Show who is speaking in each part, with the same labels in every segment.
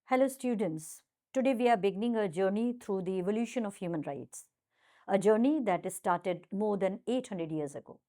Speaker 1: Hello, students. Today we are beginning a journey through the evolution of human rights, a journey that started more than 800 years ago.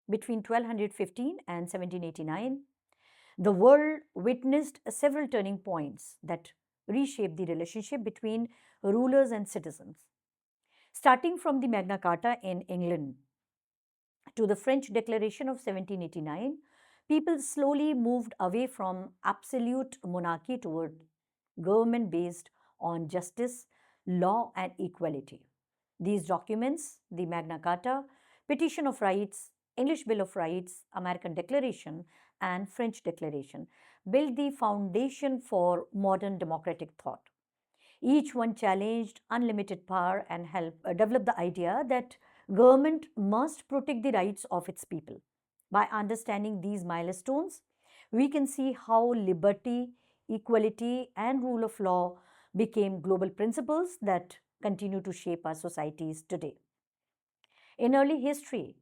Speaker 1: Between 1215 and 1789, the world witnessed several turning points that reshaped the relationship between rulers and citizens. Starting from the Magna Carta in England to the French Declaration of 1789, people slowly moved away from absolute monarchy toward government based on justice, law, and equality. These documents, the Magna Carta, Petition of Rights, English Bill of Rights, American Declaration, and French Declaration, built the foundation for modern democratic thought. Each one challenged unlimited power and helped develop the idea that government must protect the rights of its people. By understanding these milestones, we can see how liberty, equality, and rule of law became global principles that continue to shape our societies today. In early history,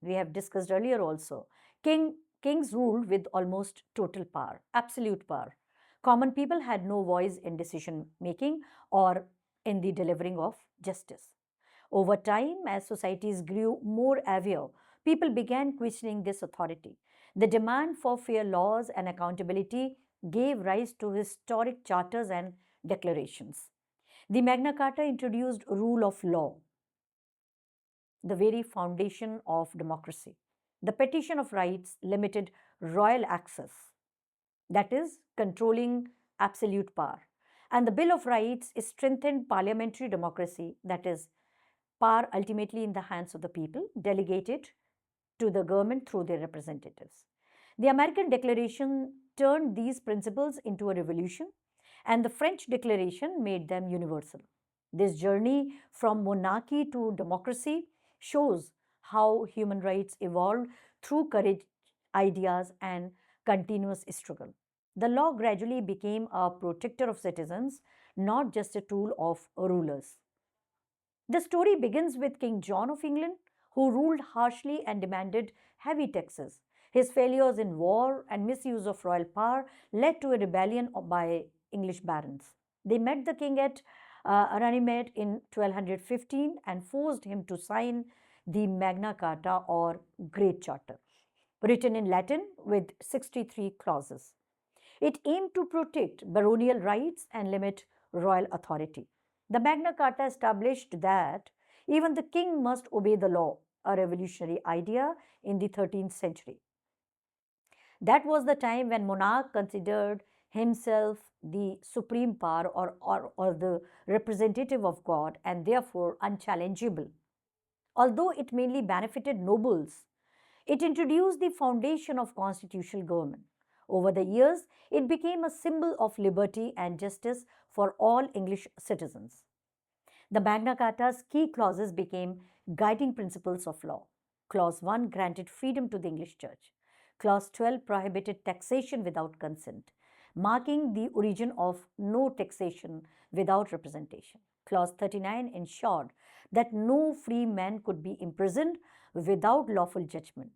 Speaker 1: we have discussed earlier also, kings ruled with almost total power, absolute power. Common people had no voice in decision making or in the delivering of justice. Over time, as societies grew more aware, people began questioning this authority. The demand for fair laws and accountability gave rise to historic charters and declarations. The Magna Carta introduced rule of law, the very foundation of democracy. The Petition of Rights limited royal access, that is, controlling absolute power. And the Bill of Rights strengthened parliamentary democracy, that is, power ultimately in the hands of the people, delegated to the government through their representatives. The American Declaration turned these principles into a revolution, and the French Declaration made them universal. This journey from monarchy to democracy shows how human rights evolved through courage, ideas, and continuous struggle. The law gradually became a protector of citizens, not just a tool of rulers. The story begins with King John of England, who ruled harshly and demanded heavy taxes. His failures in war and misuse of royal power led to a rebellion by English barons. They met the king at Runnymede in 1215 and forced him to sign the Magna Carta or Great Charter, written in Latin with 63 clauses. It aimed to protect baronial rights and limit royal authority. The Magna Carta established that even the king must obey the law, a revolutionary idea in the 13th century. That was the time when monarch considered himself the supreme power or the representative of God and therefore unchallengeable. Although it mainly benefited nobles, it introduced the foundation of constitutional government. Over the years, it became a symbol of liberty and justice for all English citizens. The Magna Carta's key clauses became guiding principles of law. Clause 1 granted freedom to the English Church. Clause 12 prohibited taxation without consent, marking the origin of no taxation without representation. Clause 39 ensured that no free man could be imprisoned without lawful judgment,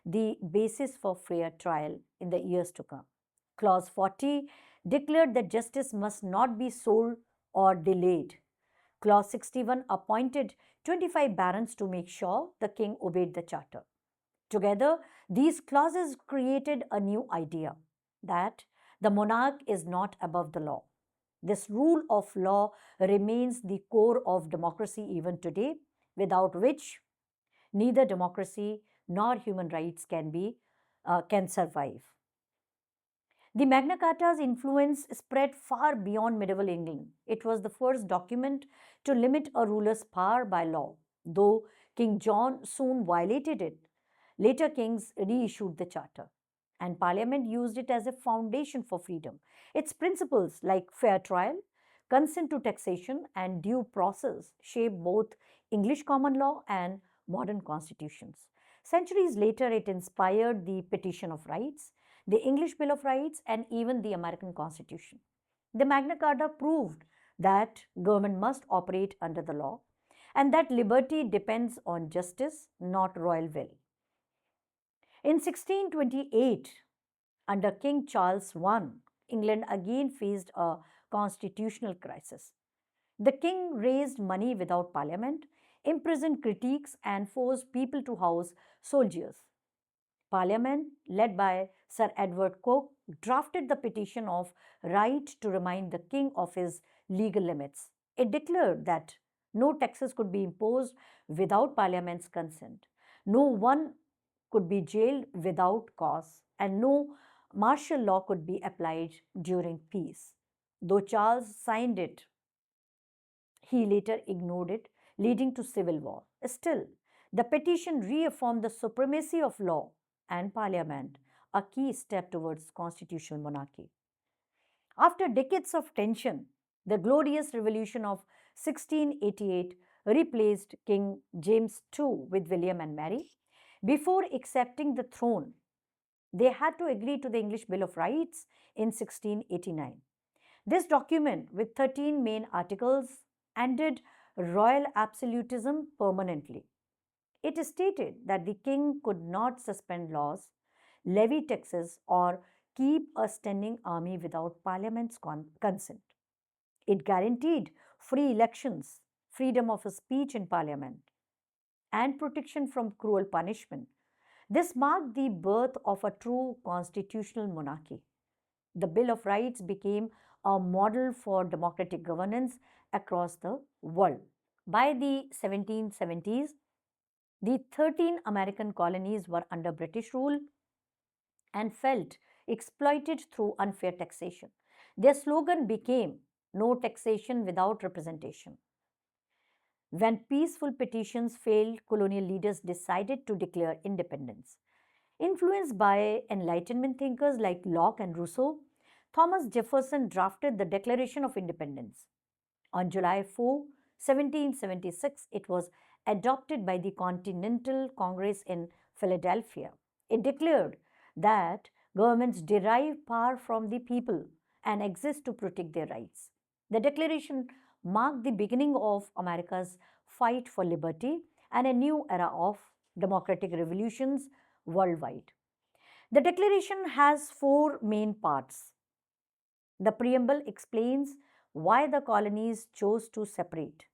Speaker 1: the basis for fair trial in the years to come. Clause 40 declared that justice must not be sold or delayed. Clause 61 appointed 25 barons to make sure the king obeyed the charter. Together, these clauses created a new idea that the monarch is not above the law. This rule of law remains the core of democracy even today, without which neither democracy nor human rights can survive. The Magna Carta's influence spread far beyond medieval England. It was the first document to limit a ruler's power by law, though King John soon violated it. Later kings reissued the charter, and Parliament used it as a foundation for freedom. Its principles, like fair trial, consent to taxation, and due process, shaped both English common law and modern constitutions. Centuries later, it inspired the Petition of Rights, the English Bill of Rights, and even the American Constitution. The Magna Carta proved that government must operate under the law and that liberty depends on justice, not royal will. In 1628, under King Charles I, England again faced a constitutional crisis. The king raised money without parliament, imprisoned critics, and forced people to house soldiers. Parliament, led by Sir Edward Coke, drafted the Petition of Right to remind the king of his legal limits. It declared that no taxes could be imposed without Parliament's consent, no one could be jailed without cause, and no martial law could be applied during peace. Though Charles signed it, he later ignored it, leading to civil war. Still, the petition reaffirmed the supremacy of law and parliament, a key step towards constitutional monarchy. After decades of tension, the glorious revolution of 1688 replaced King James II with William and Mary. Before accepting the throne, they had to agree to the English Bill of Rights in 1689. This document, with 13 main articles, ended royal absolutism permanently. It stated that the king could not suspend laws, levy taxes, or keep a standing army without parliament's consent. It guaranteed free elections, freedom of speech in parliament, and protection from cruel punishment. This marked the birth of a true constitutional monarchy. The Bill of Rights became a model for democratic governance across the world. By the 1770s, the 13 American colonies were under British rule and felt exploited through unfair taxation. Their slogan became "No taxation without representation." When peaceful petitions failed, colonial leaders decided to declare independence. Influenced by Enlightenment thinkers like Locke and Rousseau, Thomas Jefferson drafted the Declaration of Independence. On July 4, 1776, it was adopted by the Continental Congress in Philadelphia. It declared that governments derive power from the people and exist to protect their rights. The declaration marked the beginning of America's fight for liberty and a new era of democratic revolutions worldwide. The declaration has four main parts. The preamble explains why the colonies chose to separate.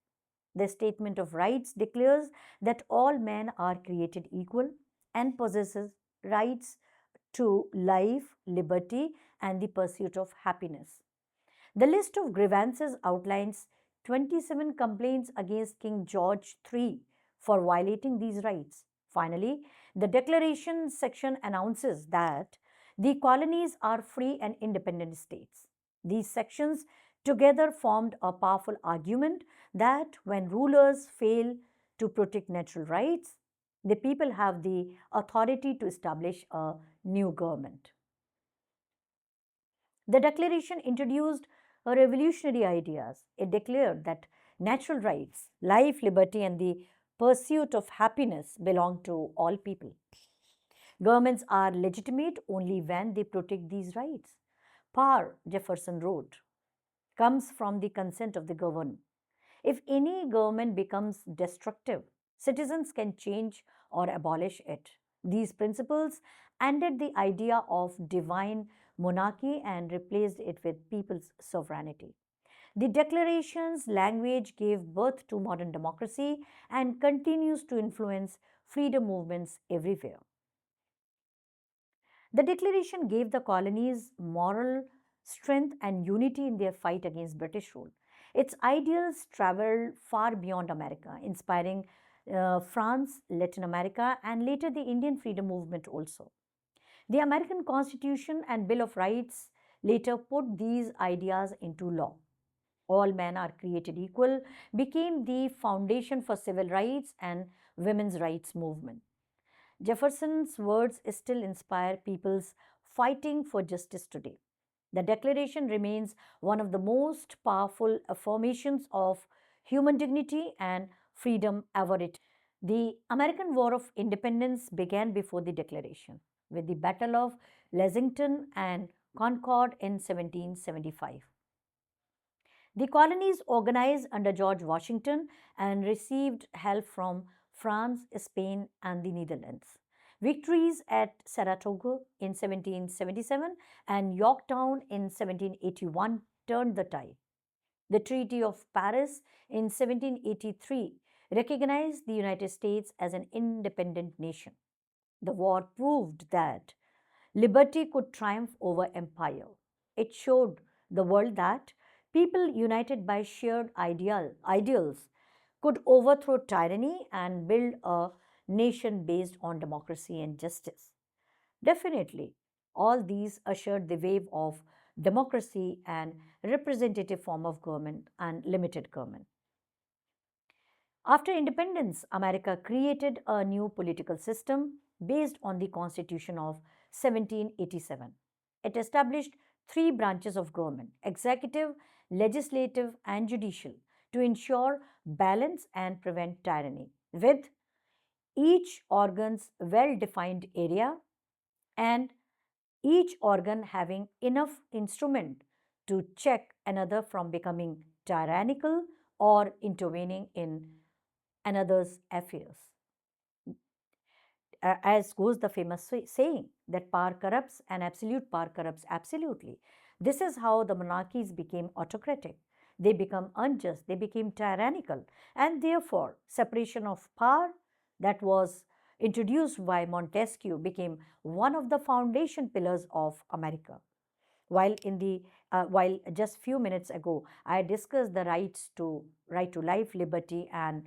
Speaker 1: The Statement of Rights declares that all men are created equal and possesses rights to life, liberty, and the pursuit of happiness. The list of grievances outlines 27 complaints against King George III for violating these rights. Finally, the declaration section announces that the colonies are free and independent states. These sections together formed a powerful argument that when rulers fail to protect natural rights, the people have the authority to establish a new government. The declaration introduced revolutionary ideas. It declared that natural rights, life, liberty, and the pursuit of happiness belong to all people. Governments are legitimate only when they protect these rights. Power, Jefferson wrote, comes from the consent of the governed. If any government becomes destructive, citizens can change or abolish it. These principles ended the idea of divine monarchy and replaced it with people's sovereignty. The Declaration's language gave birth to modern democracy and continues to influence freedom movements everywhere. The Declaration gave the colonies moral strength and unity in their fight against British rule. Its ideals traveled far beyond America, inspiring France, Latin America, and later the Indian freedom movement also. The American Constitution and Bill of Rights later put these ideas into law. All men are created equal became the foundation for civil rights and women's rights movement. Jefferson's words still inspire people's fighting for justice today. The Declaration remains one of the most powerful affirmations of human dignity and freedom ever written. The American War of Independence began before the Declaration with the Battle of Lexington and Concord in 1775. The colonies organized under George Washington and received help from France, Spain, and the Netherlands. Victories at Saratoga in 1777 and Yorktown in 1781 turned the tide. The Treaty of Paris in 1783 recognized the United States as an independent nation. The war proved that liberty could triumph over empire. It showed the world that people united by shared ideals could overthrow tyranny and build a nation based on democracy and justice. Definitely, all these ushered the wave of democracy and representative form of government and limited government. After independence, America created a new political system based on the Constitution of 1787. It established three branches of government: executive, legislative, and judicial to ensure balance and prevent tyranny, with each organ's well defined area and each organ having enough instrument to check another from becoming tyrannical or intervening in another's affairs. As goes the famous saying that power corrupts and absolute power corrupts absolutely. This is how the monarchies became autocratic. They become unjust, they became tyrannical, and therefore separation of power that was introduced by Montesquieu became one of the foundation pillars of America. While just few minutes ago I discussed the right to life, liberty, and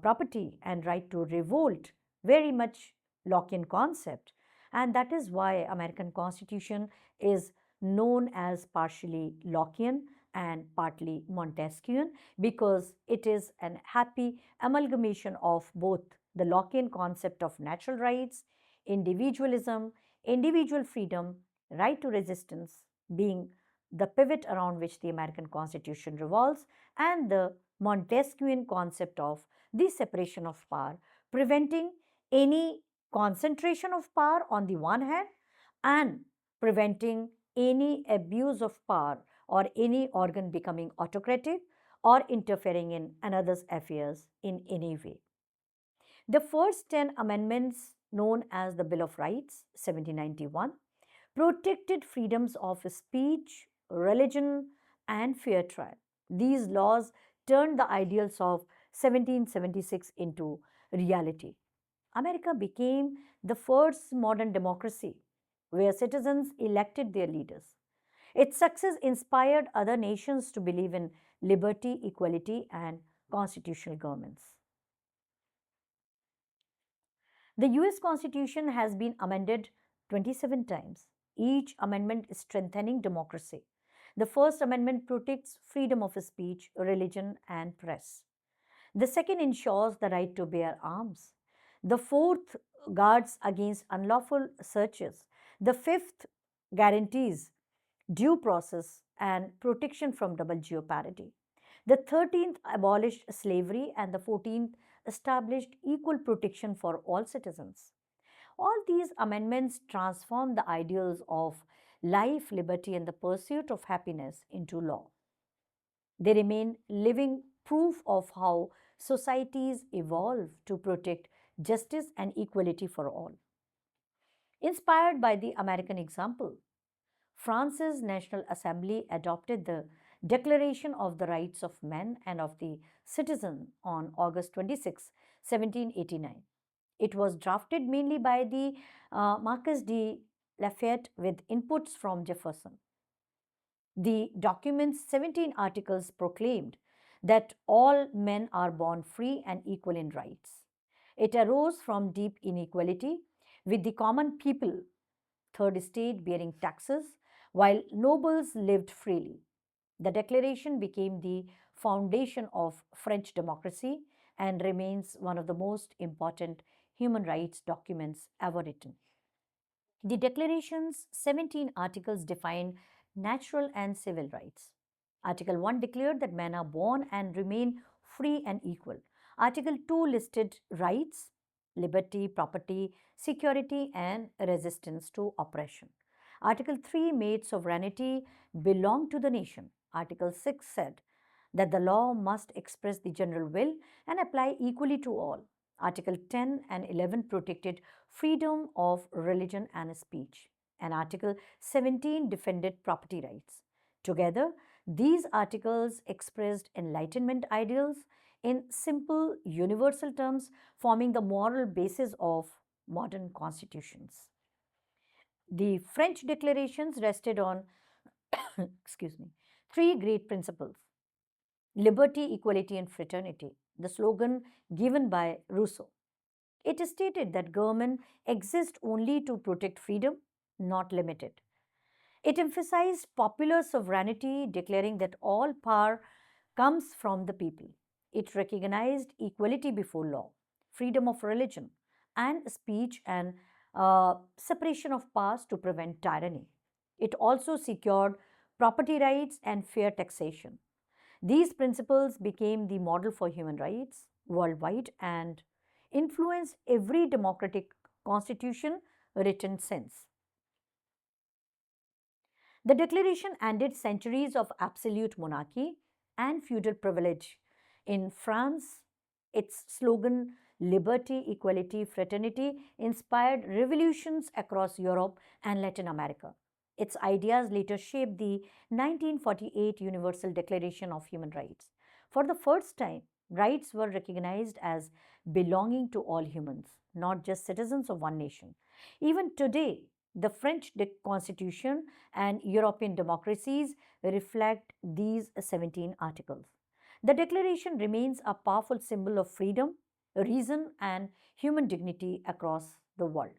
Speaker 1: property, and right to revolt, very much Lockean concept, and that is why American Constitution is known as partially Lockean and partly Montesquieuan, because it is an happy amalgamation of both the Lockean concept of natural rights, individualism, individual freedom, right to resistance being the pivot around which the American Constitution revolves, and the Montesquieuan concept of the separation of power, preventing any concentration of power on the one hand and preventing any abuse of power or any organ becoming autocratic or interfering in another's affairs in any way. The first 10 amendments, known as the Bill of Rights, 1791, protected freedoms of speech, religion, and fair trial. These laws turned the ideals of 1776 into reality. America became the first modern democracy where citizens elected their leaders. Its success inspired other nations to believe in liberty, equality, and constitutional governments. The US Constitution has been amended 27 times, each amendment strengthening democracy. The First Amendment protects freedom of speech, religion, and press. The second ensures the right to bear arms. The fourth guards against unlawful searches. The fifth guarantees due process and protection from double jeopardy. The 13th abolished slavery, and the 14th established equal protection for all citizens. All these amendments transform the ideals of life, liberty, and the pursuit of happiness into law. They remain living proof of how societies evolve to protect justice and equality for all. Inspired by the American example, France's National Assembly adopted the Declaration of the Rights of Men and of the Citizen on August 26, 1789. It was drafted mainly by the Marquis de Lafayette with inputs from Jefferson. The document's 17 articles proclaimed that all men are born free and equal in rights. It arose from deep inequality, with the common people, third estate, bearing taxes, while nobles lived freely. The Declaration became the foundation of French democracy and remains one of the most important human rights documents ever written. The Declaration's 17 articles define natural and civil rights. Article 1 declared that men are born and remain free and equal. Article 2 listed rights, liberty, property, security, and resistance to oppression. Article 3 made sovereignty belong to the nation. Article 6 said that the law must express the general will and apply equally to all. Article 10 and 11 protected freedom of religion and speech, and Article 17 defended property rights. Together, these articles expressed Enlightenment ideals in simple, universal terms, forming the moral basis of modern constitutions. The French declarations rested on excuse me, three great principles: liberty, equality, and fraternity, the slogan given by Rousseau. It stated that government exists only to protect freedom, not limit it. It emphasized popular sovereignty, declaring that all power comes from the people. It recognized equality before law, freedom of religion and speech, and separation of powers to prevent tyranny. It also secured property rights and fair taxation. These principles became the model for human rights worldwide and influenced every democratic constitution written since. The declaration ended centuries of absolute monarchy and feudal privilege. In France, its slogan, liberty, equality, fraternity, inspired revolutions across Europe and Latin America. Its ideas later shaped the 1948 Universal Declaration of Human Rights. For the first time, rights were recognized as belonging to all humans, not just citizens of one nation. Even today, the French Constitution and European democracies reflect these 17 articles. The Declaration remains a powerful symbol of freedom, reason, and human dignity across the world.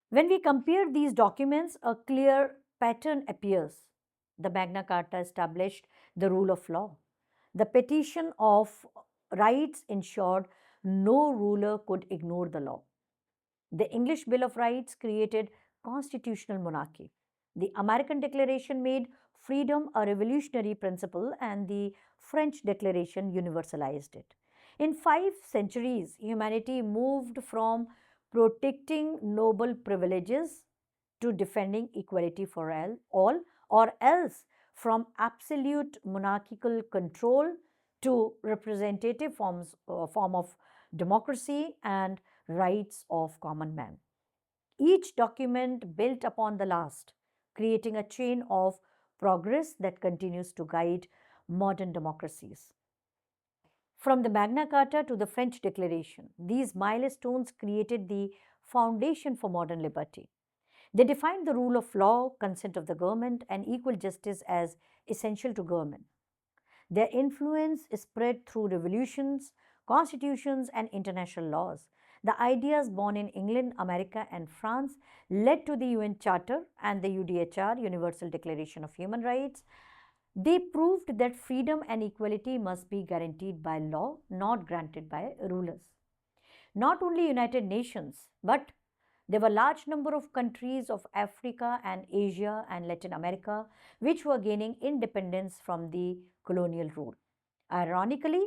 Speaker 1: When we compare these documents, a clear pattern appears. The Magna Carta established the rule of law. The Petition of Rights ensured no ruler could ignore the law. The English Bill of Rights created constitutional monarchy. The American Declaration made freedom a revolutionary principle, and the French Declaration universalized it. In 5 centuries, humanity moved from protecting noble privileges to defending equality for all, or else from absolute monarchical control to representative form of democracy and rights of common man. Each document built upon the last, creating a chain of progress that continues to guide modern democracies. From the Magna Carta to the French Declaration, these milestones created the foundation for modern liberty. They defined the rule of law, consent of the government, and equal justice as essential to government. Their influence spread through revolutions, constitutions, and international laws. The ideas born in England, America, and France led to the UN Charter and the UDHR, Universal Declaration of Human Rights. They proved that freedom and equality must be guaranteed by law, not granted by rulers. Not only United Nations, but there were large number of countries of Africa and Asia and Latin America which were gaining independence from the colonial rule. Ironically,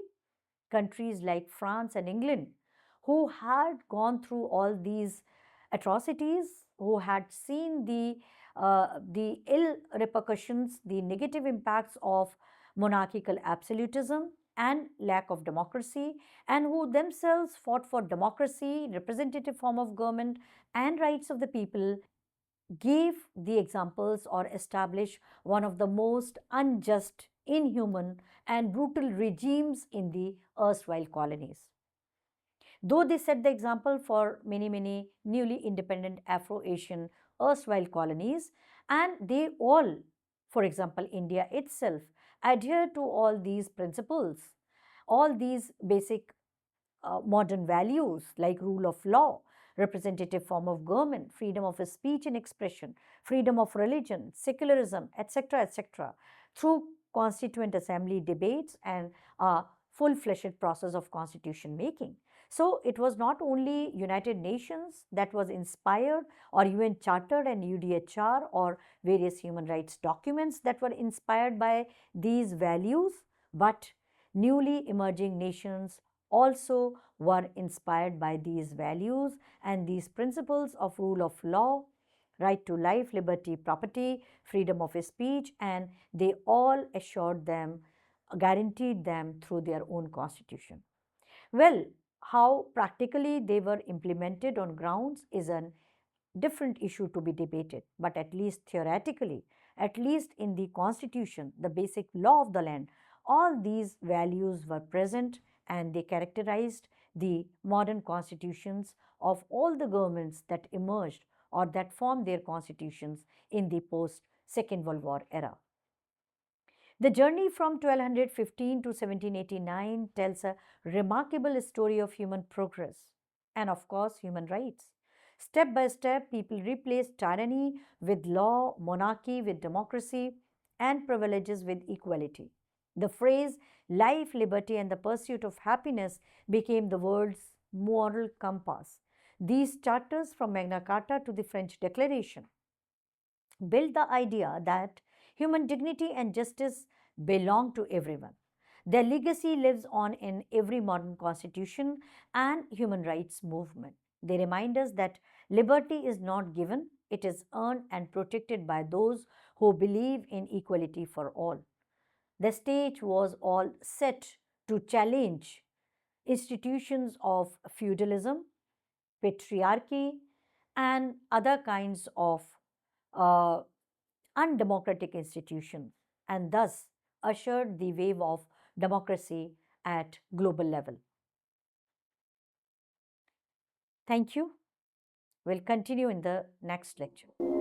Speaker 1: countries like France and England, who had gone through all these atrocities, who had seen the ill repercussions, the negative impacts of monarchical absolutism and lack of democracy, and who themselves fought for democracy, representative form of government, and rights of the people, gave the examples or established one of the most unjust, inhuman, and brutal regimes in the erstwhile colonies. Though they set the example for many newly independent Afro-Asian erstwhile colonies, and they all, for example, India itself, adhere to all these principles, all these basic modern values like rule of law, representative form of government, freedom of speech and expression, freedom of religion, secularism, etc., through constituent assembly debates and a full-fledged process of constitution making. So it was not only United Nations that was inspired, or UN Charter and UDHR, or various human rights documents that were inspired by these values, but newly emerging nations also were inspired by these values and these principles of rule of law, right to life, liberty, property, freedom of speech, and they all assured them, guaranteed them through their own constitution. Well, how practically they were implemented on grounds is a different issue to be debated, but at least theoretically, at least in the constitution, the basic law of the land, all these values were present and they characterized the modern constitutions of all the governments that emerged or that formed their constitutions in the post Second World War era. The journey from 1215 to 1789 tells a remarkable story of human progress and, of course, human rights. Step by step, people replaced tyranny with law, monarchy with democracy, and privileges with equality. The phrase life, liberty, and the pursuit of happiness became the world's moral compass. These charters, from Magna Carta to the French Declaration, built the idea that human dignity and justice belong to everyone. Their legacy lives on in every modern constitution and human rights movement. They remind us that liberty is not given, it is earned and protected by those who believe in equality for all. The stage was all set to challenge institutions of feudalism, patriarchy, and other kinds of uh, undemocratic institutions, and thus ushered the wave of democracy at global level. Thank you. We'll continue in the next lecture.